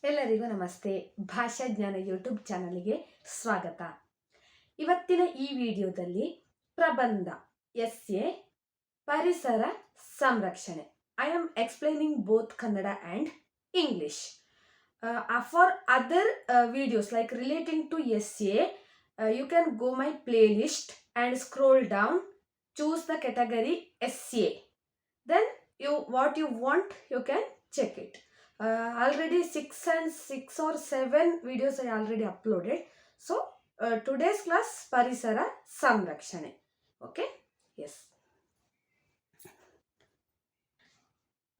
ಎಲ್ಲರಿಗೂ ನಮಸ್ತೆ. ಭಾಷಾ ಜ್ಞಾನ ಯೂಟ್ಯೂಬ್ ಚಾನಲ್ಗೆ ಸ್ವಾಗತ. ಇವತ್ತಿನ ಈ ವಿಡಿಯೋದಲ್ಲಿ ಪ್ರಬಂಧ ಎಸ್ಎ ಪರಿಸರ ಸಂರಕ್ಷಣೆ. I am explaining both Kannada and English. For other videos like relating to essay, you can go my playlist and scroll down, choose the category essay. Then what you want, you can check it. Already 6 or 7 videos I already uploaded. So today's class Parisara Samrakshane. Okay, yes.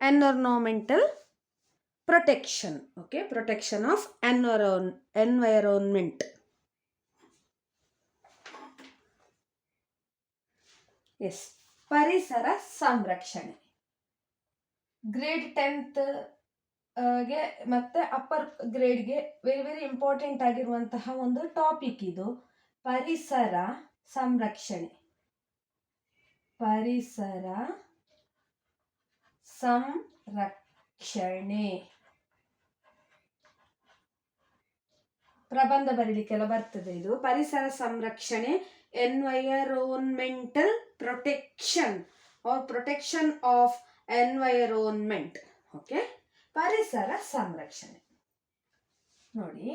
Environmental protection. Okay, protection of environment. Yes, Parisara Samrakshane. Grade 10th ಗೆ ಮತ್ತೆ upper ಗ್ರೇಡ್ಗೆ very important ಆಗಿರುವಂತಹ ಒಂದು topic ಇದು. ಪರಿಸರ ಸಂರಕ್ಷಣೆ. ಪರಿಸರ ಸಂರಕ್ಷಣೆ ಪ್ರಬಂಧ ಬರೀಲಿಕ್ಕೆಲ್ಲ ಬರ್ತದೆ ಇದು. ಪರಿಸರ ಸಂರಕ್ಷಣೆ, environmental protection or protection of environment. Okay, ಪರಿಸರ ಸಂರಕ್ಷಣೆ. ನೋಡಿ,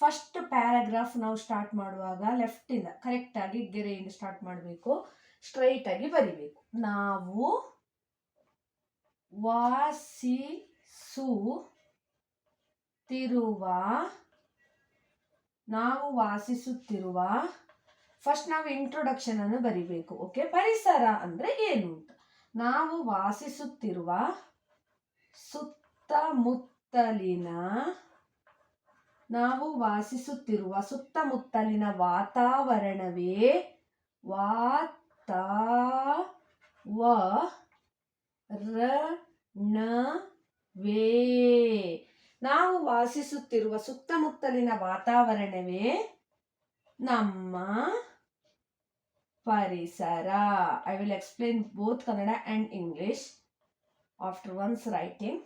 ಫಸ್ಟ್ ಪ್ಯಾರಾಗ್ರಾಫ್ ನಾವು ಸ್ಟಾರ್ಟ್ ಮಾಡುವಾಗ ಲೆಫ್ಟ್ ಇಂದ ಕರೆಕ್ಟ್ ಆಗಿ ಗೆರೆಯಿಂದ ಸ್ಟಾರ್ಟ್ ಮಾಡಬೇಕು, ಸ್ಟ್ರೈಟ್ ಆಗಿ ಬರಿಬೇಕು. ನಾವು ವಾಸಿಸುತ್ತಿರುವ ಫಸ್ಟ್ ನಾವು ಇಂಟ್ರೊಡಕ್ಷನ್ ಅನ್ನು ಬರಿಬೇಕು. ಓಕೆ, ಪರಿಸರ ಅಂದ್ರೆ ಏನು ಅಂತ. ನಾವು ವಾಸಿಸುತ್ತಿರುವ ಸುತ್ತಮುತ್ತಲಿನ ವಾತಾವರಣವೇ ನಾವು ವಾಸಿಸುತ್ತಿರುವ ಸುತ್ತಮುತ್ತಲಿನ ವಾತಾವರಣವೇ ನಮ್ಮ ಪರಿಸರ. I will explain both Kannada and English after once writing.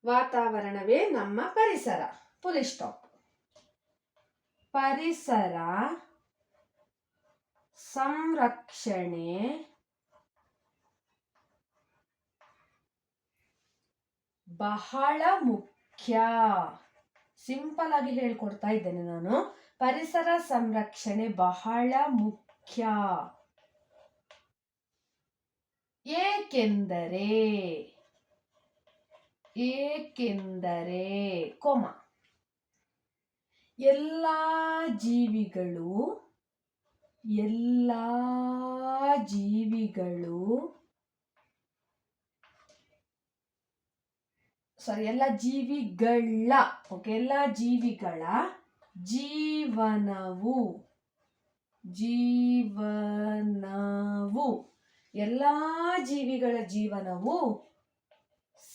ವಾತಾವರಣವೇ ನಮ್ಮ ಪರಿಸರ, ಫುಲ್ ಸ್ಟಾಪ್. ಪರಿಸರ ಸಂರಕ್ಷಣೆ ಬಹಳ ಮುಖ್ಯ. ಸಿಂಪಲ್ ಆಗಿ ಹೇಳ್ಕೊಡ್ತಾ ಇದ್ದೇನೆ ನಾನು. ಪರಿಸರ ಸಂರಕ್ಷಣೆ ಬಹಳ ಮುಖ್ಯ. ಏಕೆಂದರೆ ಎಲ್ಲ ಜೀವಿಗಳು ಎಲ್ಲ ಜೀವಿಗಳ ಜೀವನವು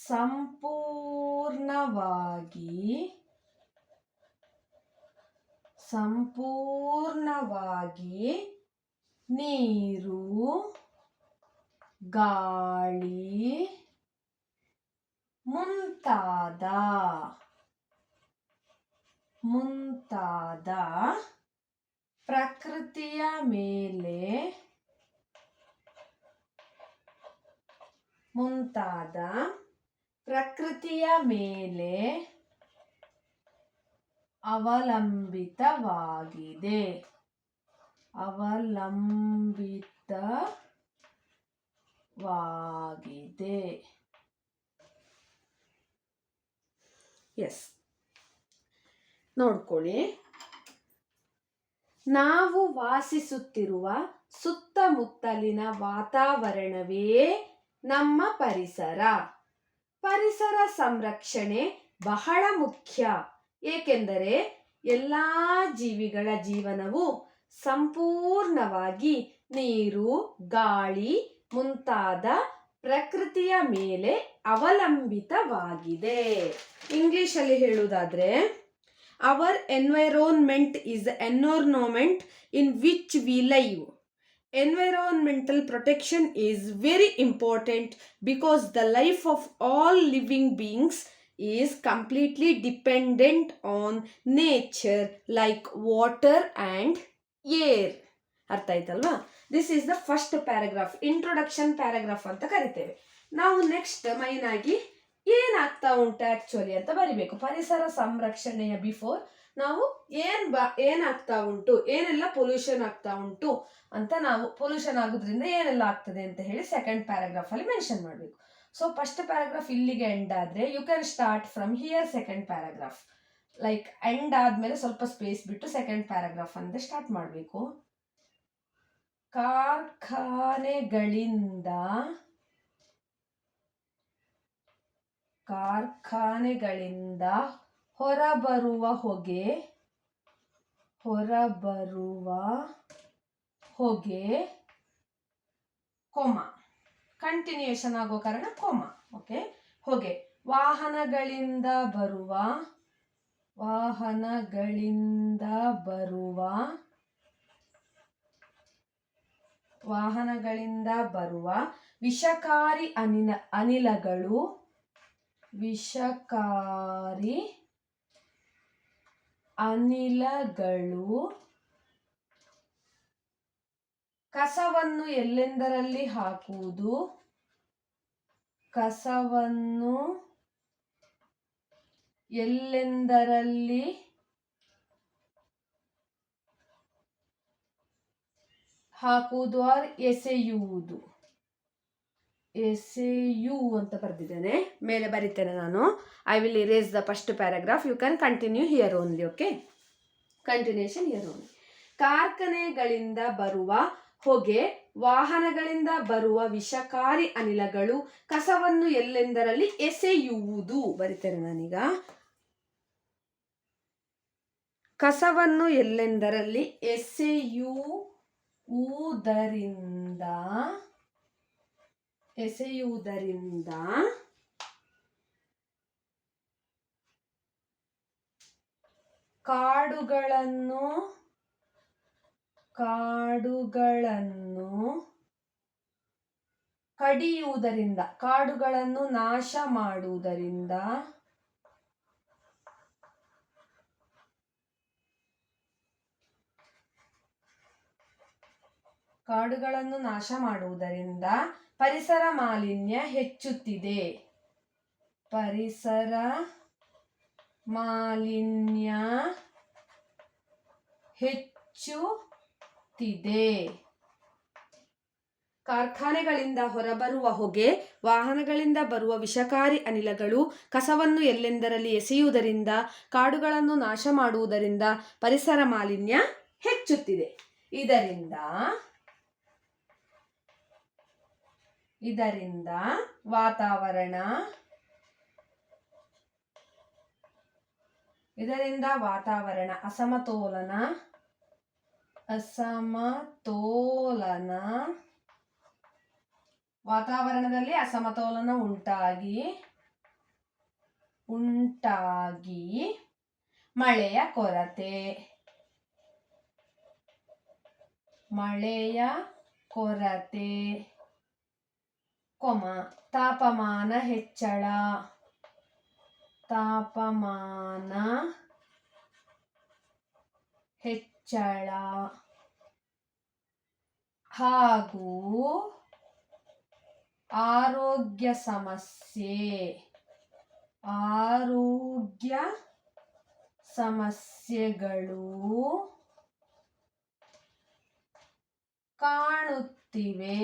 ಸಂಪೂರ್ಣವಾಗಿ ನೀರು, ಗಾಳಿ ಮುಂತಾದ ಪ್ರಕೃತಿಯ ಮೇಲೆ ಅವಲಂಬಿತವಾಗಿದೆ. ಎಸ್, ನೋಡ್ಕೊಳ್ಳಿ. ನಾವು ವಾಸಿಸುತ್ತಿರುವ ಸುತ್ತಮುತ್ತಲಿನ ವಾತಾವರಣವೇ ನಮ್ಮ ಪರಿಸರ. ಪರಿಸರ ಸಂರಕ್ಷಣೆ ಬಹಳ ಮುಖ್ಯ. ಏಕೆಂದರೆ ಎಲ್ಲ ಜೀವಿಗಳ ಜೀವನವು ಸಂಪೂರ್ಣವಾಗಿ ನೀರು, ಗಾಳಿ ಮುಂತಾದ ಪ್ರಕೃತಿಯ ಮೇಲೆ ಅವಲಂಬಿತವಾಗಿದೆ. ಇಂಗ್ಲಿಷಲ್ಲಿ ಹೇಳುವುದಾದ್ರೆ, our environment is the environment in which we live. Environmental protection is very important because the life of all living beings is completely dependent on nature like water and air. ಅರ್ಥ ಆಯ್ತಲ್ವಾ? This is the first paragraph, introduction paragraph ಅಂತ ಕರಿತೇವೆ. ನಾವು next main ಆಗಿ ಏನಾಗ್ತಾ ಉಂಟು actually ಅಂತ ಬರಿಬೇಕು. ಪರಿಸರ ಸಂರಕ್ಷಣೆಯ ಬಿಫೋರ್ ನಾವು ಏನಾಗ್ತಾ ಉಂಟು, ಏನೆಲ್ಲ ಪೊಲ್ಯೂಷನ್ ಆಗ್ತಾ ಉಂಟು ಅಂತ, ನಾವು ಪೊಲ್ಯೂಷನ್ ಆಗೋದ್ರಿಂದ ಏನೆಲ್ಲ ಆಗ್ತದೆ ಅಂತ ಹೇಳಿ ಸೆಕೆಂಡ್ ಪ್ಯಾರಾಗ್ರಾಫ್ ಅಲ್ಲಿ ಮೆನ್ಷನ್ ಮಾಡಬೇಕು. ಸೊ ಫಸ್ಟ್ ಪ್ಯಾರಾಗ್ರಾಫ್ ಇಲ್ಲಿಗೆ ಎಂಡ್ ಆದ್ರೆ you can start from here second paragraph. Like end ಆದ್ಮೇಲೆ ಸ್ವಲ್ಪ ಸ್ಪೇಸ್ ಬಿಟ್ಟು ಸೆಕೆಂಡ್ ಪ್ಯಾರಾಗ್ರಾಫ್ ಅಂತ ಸ್ಟಾರ್ಟ್ ಮಾಡಬೇಕು. ಕಾರ್ಖಾನೆಗಳಿಂದ ಹೊರಬರುವ ಹೊಗೆ ಕೊಮ, ಕಂಟಿನ್ಯೂಯೇಷನ್ ಆಗೋ ಕಾರಣ ಕೊಮ. ಓಕೆ, ಹೊಗೆ. ವಾಹನಗಳಿಂದ ಬರುವ ವಿಷಕಾರಿ ಅನಿಲಗಳು ಕಸವನ್ನು ಎಲ್ಲೆಂದರಲ್ಲಿ ಹಾಕುವುದು ಆರ್ ಎಸೆಯುವುದು ಅಂತ ಬರೆದಿದ್ದೇನೆ, ಮೇಲೆ ಬರೀತೇನೆ ನಾನು. I will erase the first paragraph. You can continue here only. Okay, continuation here only. ಕಾರ್ಖಾನೆಗಳಿಂದ ಬರುವ ಹೊಗೆ, ವಾಹನಗಳಿಂದ ಬರುವ ವಿಷಕಾರಿ ಅನಿಲಗಳು ಕಸವನ್ನು ಎಲ್ಲೆಂದರಲ್ಲಿ ಎಸೆಯುವುದು. ಬರೀತೇನೆ ನಾನೀಗ. ಕಸವನ್ನು ಎಲ್ಲೆಂದರಲ್ಲಿ ಎಸೆಯುವುದರಿಂದ ಕಾಡುಗಳನ್ನು ಕಡಿಯುವುದರಿಂದ, ಕಾಡುಗಳನ್ನು ನಾಶ ಮಾಡುವುದರಿಂದ ಪರಿಸರ ಮಾಲಿನ್ಯ ಹೆಚ್ಚುತ್ತಿದೆ. ಕಾರ್ಖಾನೆಗಳಿಂದ ಹೊರಬರುವ ಹೊಗೆ, ವಾಹನಗಳಿಂದ ಬರುವ ವಿಷಕಾರಿ ಅನಿಲಗಳು ಕಸವನ್ನು ಎಲ್ಲೆಂದರಲ್ಲಿ ಎಸೆಯುವುದರಿಂದ, ಕಾಡುಗಳನ್ನು ನಾಶ ಮಾಡುವುದರಿಂದ ಪರಿಸರ ಮಾಲಿನ್ಯ ಹೆಚ್ಚುತ್ತಿದೆ. ಇದರಿಂದ ವಾತಾವರಣ ವಾತಾವರಣದಲ್ಲಿ ಅಸಮತೋಲನ ಉಂಟಾಗಿ ಮಳೆಯ ಕೊರತೆ, ತಾಪಮಾನ ಹೆಚ್ಚಳ ಹಾಗೂ ಆರೋಗ್ಯ ಸಮಸ್ಯೆಗಳು ಕಾಣುತ್ತಿವೆ.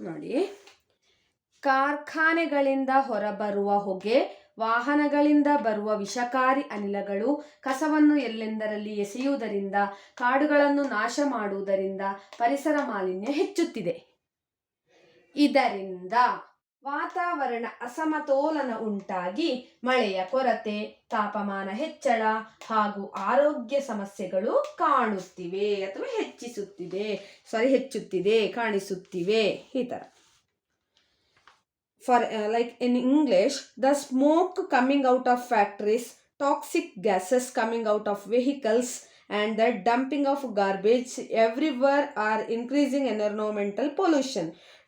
ನೋಡಿ, ಕಾರ್ಖಾನೆಗಳಿಂದ ಹೊರಬರುವ ಹೊಗೆ, ವಾಹನಗಳಿಂದ ಬರುವ ವಿಷಕಾರಿ ಅನಿಲಗಳು ಕಸವನ್ನು ಎಲ್ಲೆಂದರಲ್ಲಿ ಎಸೆಯುವುದರಿಂದ, ಕಾಡುಗಳನ್ನು ನಾಶ ಮಾಡುವುದರಿಂದ ಪರಿಸರ ಮಾಲಿನ್ಯ ಹೆಚ್ಚುತ್ತಿದೆ. ಇದರಿಂದ ವಾತಾವರಣ ಅಸಮತೋಲನ ಉಂಟಾಗಿ ಮಳೆಯ ಕೊರತೆ, ತಾಪಮಾನ ಹೆಚ್ಚಳ ಹಾಗೂ ಆರೋಗ್ಯ ಸಮಸ್ಯೆಗಳು ಕಾಣಿಸುತ್ತಿವೆ. ಈ ಥರ. For like in English, the smoke coming out of factories, toxic gases coming out of vehicles and the dumping of garbage everywhere are increasing environmental pollution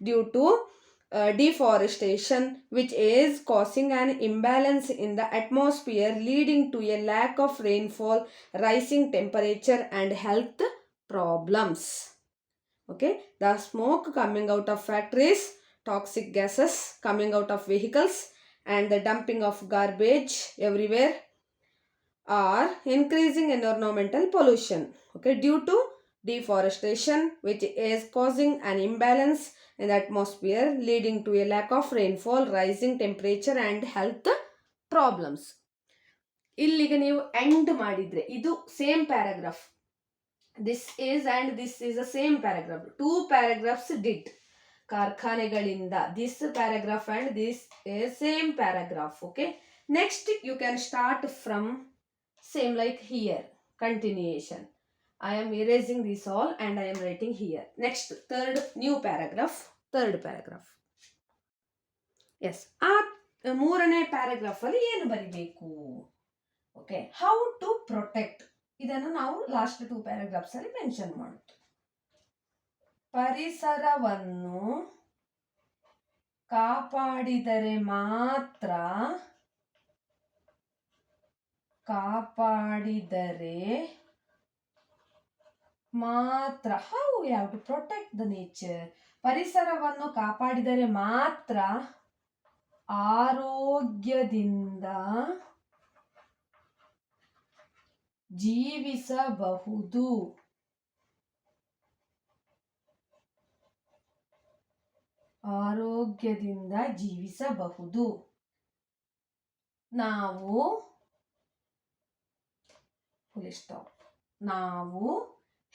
due to deforestation, which is causing an imbalance in the atmosphere, leading to a lack of rainfall, rising temperature, and health problems. Okay, the smoke coming out of factories, toxic gases coming out of vehicles, and the dumping of garbage everywhere are increasing environmental pollution, okay, due to deforestation, which is causing an imbalance in the atmosphere, leading to a lack of rainfall, rising temperature, and health problems. ಇಲ್ಲಿಗೆ ನೀವು end ಮಾಡಿದ್ರೆ ಇದು same paragraph. this is the same paragraph. 2 paragraphs did ಕಾರ್ಖಾನೆಗಳಿಂದ, this paragraph and this is same paragraph. Okay, next you can start from same like here, continuation. I am erasing this all and I am writing here. Next, third new paragraph, third paragraph. Yes, ಆ ಮೂರನೇ paragraph ಅಲ್ಲಿ ಏನು ಬರಿಬೇಕು? Okay, how to protect, ಇದನ್ನು ನಾವು last 2 paragraphs ಅಲ್ಲಿ mention ಮಾಡುತ್ತೆ. ಪರಿಸರವನ್ನು ಕಾಪಾಡಿದರೆ ಮಾತ್ರ how we have to protect the nature. ಪರಿಸರವನ್ನು ಕಾಪಾಡಿದರೆ ಮಾತ್ರ ಆರೋಗ್ಯದಿಂದ ಜೀವಿಸಬಹುದು. ಆರೋಗ್ಯದಿಂದ ಜೀವಿಸಬಹುದು. ನಾವು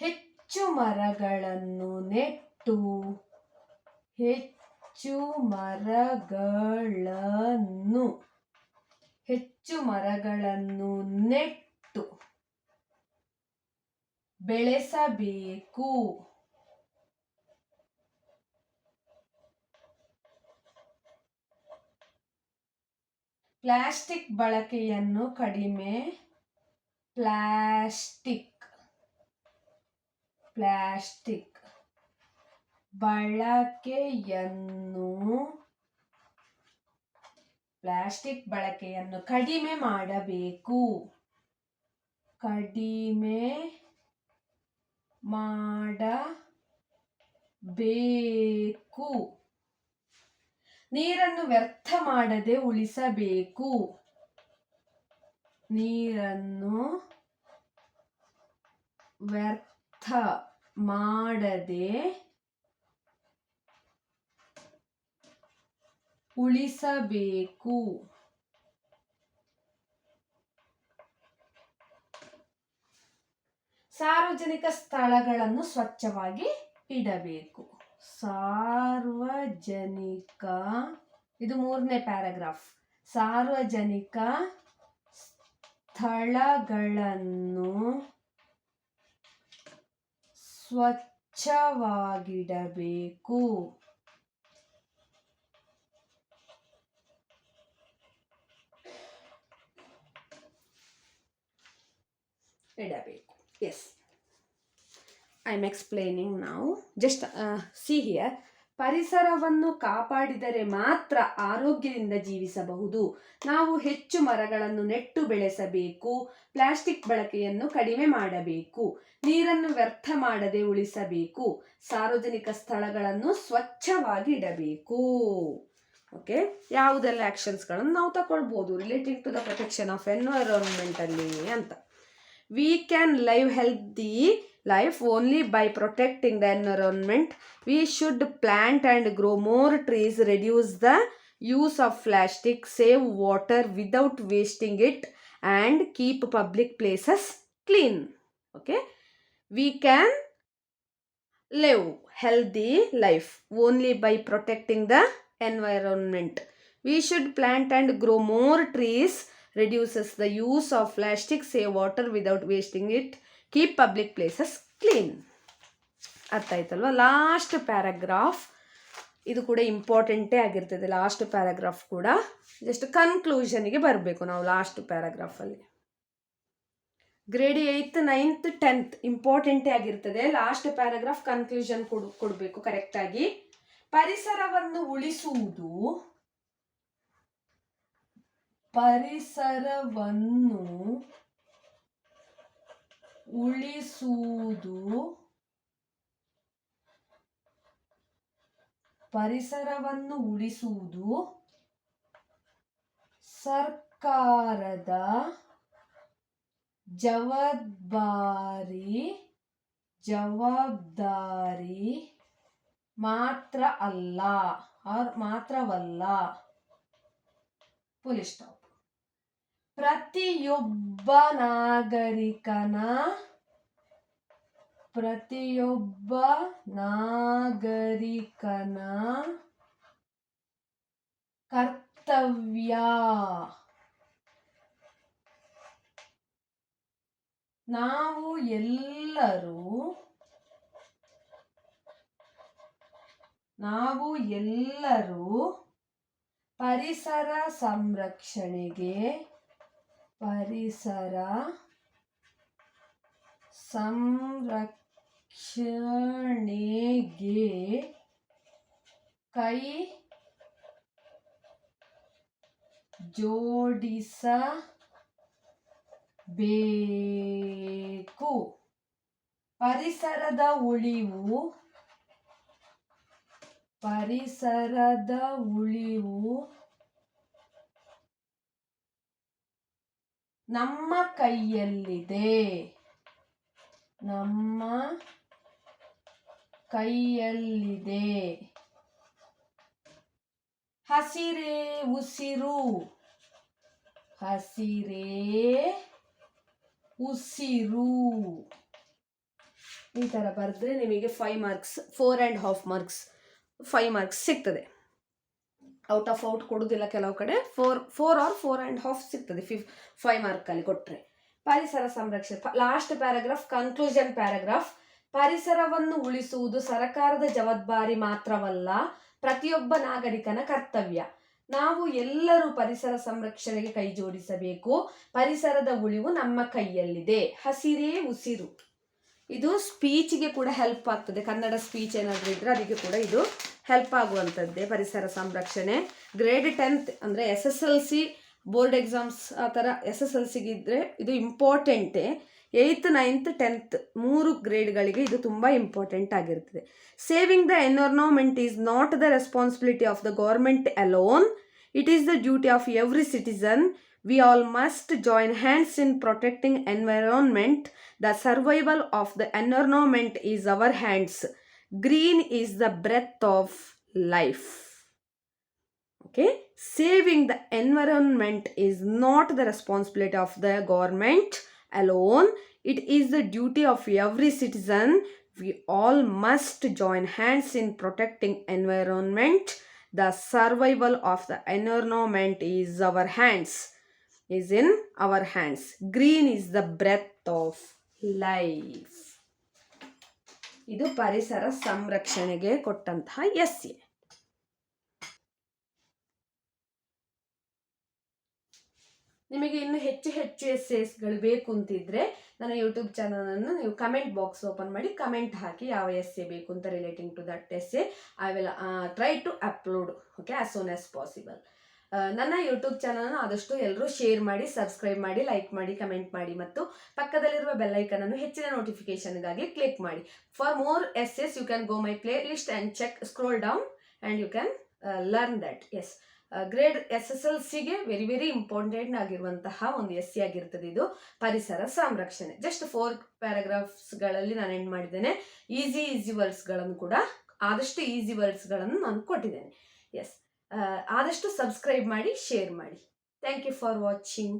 ಹೆಚ್ಚು ಮರಗಳನ್ನು ನೆಟ್ಟು ಬೆಳೆಸಬೇಕು. ಪ್ಲಾಸ್ಟಿಕ್ ಬಳಕೆಯನ್ನು ಕಡಿಮೆ ಮಾಡಬೇಕು. ನೀರನ್ನು ವ್ಯರ್ಥ ಮಾಡದೆ ಉಳಿಸಬೇಕು. ಸಾರ್ವಜನಿಕ ಸ್ಥಳಗಳನ್ನು ಸ್ವಚ್ಛವಾಗಿ ಇಡಬೇಕು. ಇದು ಮೂರನೇ ಪ್ಯಾರಾಗ್ರಾಫ್. ಸಾರ್ವಜನಿಕ ಸ್ಥಳಗಳನ್ನು ಸ್ವಚ್ಛವಾಗಿಡಬೇಕು. Yes, I am explaining now. Just see here. ಪರಿಸರವನ್ನು ಕಾಪಾಡಿದರೆ ಮಾತ್ರ ಆರೋಗ್ಯದಿಂದ ಜೀವಿಸಬಹುದು. ನಾವು ಹೆಚ್ಚು ಮರಗಳನ್ನು ನೆಟ್ಟು ಬೆಳೆಸಬೇಕು. ಪ್ಲಾಸ್ಟಿಕ್ ಬಳಕೆಯನ್ನು ಕಡಿಮೆ ಮಾಡಬೇಕು. ನೀರನ್ನು ವ್ಯರ್ಥ ಮಾಡದೆ ಉಳಿಸಬೇಕು. ಸಾರ್ವಜನಿಕ ಸ್ಥಳಗಳನ್ನು ಸ್ವಚ್ಛವಾಗಿ ಇಡಬೇಕು. ಓಕೆ, ಯಾವುದೆಲ್ಲ ಆಕ್ಷನ್ಸ್ಗಳನ್ನು ನಾವು ತಗೊಳ್ಬೋದು relating to the protection of environment ಅಲ್ಲಿ ಅಂತ. We can live healthy life only by protecting the environment. We should plant and grow more trees, reduce the use of plastic, save water without wasting it, and keep public places clean. Okay, we can live healthy life only by protecting the environment. We should plant and grow more trees, reduces the use of plastic, save water without wasting it, keep public places clean. ಅರ್ಥ ಆಯ್ತಲ್ವಾ? Last paragraph ಇದು ಕೂಡ ಇಂಪಾರ್ಟೆಂಟೇ ಆಗಿರ್ತದೆ. Last paragraph ಕೂಡ just ಕನ್ಕ್ಲೂಷನ್ಗೆ ಬರಬೇಕು ನಾವು last ಪ್ಯಾರಾಗ್ರಾಫಲ್ಲಿ. Grade 8th 9th 10th ಇಂಪಾರ್ಟೆಂಟೇ ಆಗಿರ್ತದೆ. Last paragraph conclusion ಕೊಡಬೇಕು ಕರೆಕ್ಟಾಗಿ. ಪರಿಸರವನ್ನು ಉಳಿಸುವುದು ಸರ್ಕಾರದ ಜವಾಬ್ದಾರಿ ಮಾತ್ರವಲ್ಲ. Full stop. ಪ್ರತಿಯೊಬ್ಬ ನಾಗರಿಕನ ಕರ್ತವ್ಯ. ನಾವು ಎಲ್ಲರೂ ಪರಿಸರ ಸಂರಕ್ಷಣೆಗೆ ಕೈ ಜೋಡಿಸಬೇಕು. ಪರಿಸರದ ಉಳಿವು ನಮ್ಮ ಕೈಯಲ್ಲಿದೆ. ಹಸಿರೇ ಉಸಿರು. ಈ ಥರ ಬರೆದ್ರೆ ನಿಮಗೆ 5 ಮಾರ್ಕ್ಸ್ 4.5 ಮಾರ್ಕ್ಸ್ 5 ಮಾರ್ಕ್ಸ್ ಸಿಗ್ತದೆ. ಔಟ್ ಆಫ್ ಔಟ್ ಕೊಡೋದಿಲ್ಲ ಕೆಲವು ಕಡೆ. 4 or 4.5 ಸಿಗ್ತದೆ 5 ಮಾರ್ಕಲ್ಲಿ ಕೊಟ್ಟರೆ. ಪರಿಸರ ಸಂರಕ್ಷಣೆ ಲಾಸ್ಟ್ ಪ್ಯಾರಾಗ್ರಾಫ್ ಕನ್ಕ್ಲೂಷನ್ ಪ್ಯಾರಾಗ್ರಾಫ್. ಪರಿಸರವನ್ನು ಉಳಿಸುವುದು ಸರ್ಕಾರದ ಜವಾಬ್ದಾರಿ ಮಾತ್ರವಲ್ಲ, ಪ್ರತಿಯೊಬ್ಬ ನಾಗರಿಕನ ಕರ್ತವ್ಯ. ನಾವು ಎಲ್ಲರೂ ಪರಿಸರ ಸಂರಕ್ಷಣೆಗೆ ಕೈ ಜೋಡಿಸಬೇಕು. ಪರಿಸರದ ಉಳಿವು ನಮ್ಮ ಕೈಯಲ್ಲಿದೆ. ಹಸಿರೇ ಉಸಿರು. ಇದು ಸ್ಪೀಚ್ಗೆ ಕೂಡ ಹೆಲ್ಪ್ ಆಗ್ತದೆ. ಕನ್ನಡ ಸ್ಪೀಚ್ ಏನಾದರೂ ಇದ್ದರೆ ಅದಕ್ಕೆ ಕೂಡ ಇದು ಹೆಲ್ಪ್ ಆಗುವಂಥದ್ದೇ ಪರಿಸರ ಸಂರಕ್ಷಣೆ. ಗ್ರೇಡ್ 10th ಅಂದರೆ SSLC ಬೋರ್ಡ್ ಎಕ್ಸಾಮ್ಸ್ ಆ ಥರ SSLCಗೆ ಇದ್ದರೆ ಇದು ಇಂಪಾರ್ಟೆಂಟೇ. 8th 9th 10th 3 ಗ್ರೇಡ್ಗಳಿಗೆ ಇದು ತುಂಬ ಇಂಪಾರ್ಟೆಂಟ್ ಆಗಿರ್ತದೆ. Saving the environment is not the responsibility of the government alone. It is the duty of every citizen. We all must join hands in protecting environment. The survival of the environment is our hands. Green is the breath of life. Okay? Saving the environment is not the responsibility of the government alone. It is the duty of every citizen. We all must join hands in protecting environment. The survival of the environment is in our hands. Green is the breath of life. ಇದು ಪರಿಸರ ಸಂರಕ್ಷಣೆಗೆ ಕೊಟ್ಟಂತಹ essay. ನಿಮಗೆ ಇನ್ನು ಹೆಚ್ಚು ಎಸ್ಸೆಸ್ಗಳು ಬೇಕು ಅಂತಿದ್ರೆ ನನ್ನ ಯೂಟ್ಯೂಬ್ ಚಾನಲನ್ನು ನೀವು ಕಮೆಂಟ್ ಬಾಕ್ಸ್ ಓಪನ್ ಮಾಡಿ ಕಮೆಂಟ್ ಹಾಕಿ ಯಾವ ಎಸ್ಸೆ ಬೇಕು ಅಂತ relating to that essay. I will try to upload as soon as possible. ನನ್ನ ಯೂಟ್ಯೂಬ್ ಚಾನಲನ್ನು ಆದಷ್ಟು ಎಲ್ಲರೂ ಶೇರ್ ಮಾಡಿ, ಸಬ್ಸ್ಕ್ರೈಬ್ ಮಾಡಿ, ಲೈಕ್ ಮಾಡಿ, ಕಮೆಂಟ್ ಮಾಡಿ ಮತ್ತು ಪಕ್ಕದಲ್ಲಿರುವ ಬೆಲ್ಲೈಕನನ್ನು ಹೆಚ್ಚಿನ ನೋಟಿಫಿಕೇಷನ್ಗಾಗಿ ಕ್ಲಿಕ್ ಮಾಡಿ. For more essays you can go my playlist and scroll down and you can learn that. Grade SSLCಗೆ ವೆರಿ ಇಂಪಾರ್ಟೆಂಟ್ ಆಗಿರುವಂತಹ ಒಂದು ಎಸ್ಸೆ ಆಗಿರ್ತದೆ ಇದು ಪರಿಸರ ಸಂರಕ್ಷಣೆ. ಜಸ್ಟ್ 4 ಪ್ಯಾರಾಗ್ರಾಫ್ಸ್ಗಳಲ್ಲಿ ನಾನು ಎಂಡ್ ಮಾಡಿದ್ದೇನೆ. ಈಸಿ ವರ್ಡ್ಸ್ಗಳನ್ನು ಕೂಡ ಆದಷ್ಟು ಈಸಿ ವರ್ಡ್ಸ್ಗಳನ್ನು ನಾನು ಕೊಟ್ಟಿದ್ದೇನೆ. ಆದಷ್ಟು ಸಬ್ಸ್ಕ್ರೈಬ್ ಮಾಡಿ, ಶೇರ್ ಮಾಡಿ. Thank you for watching.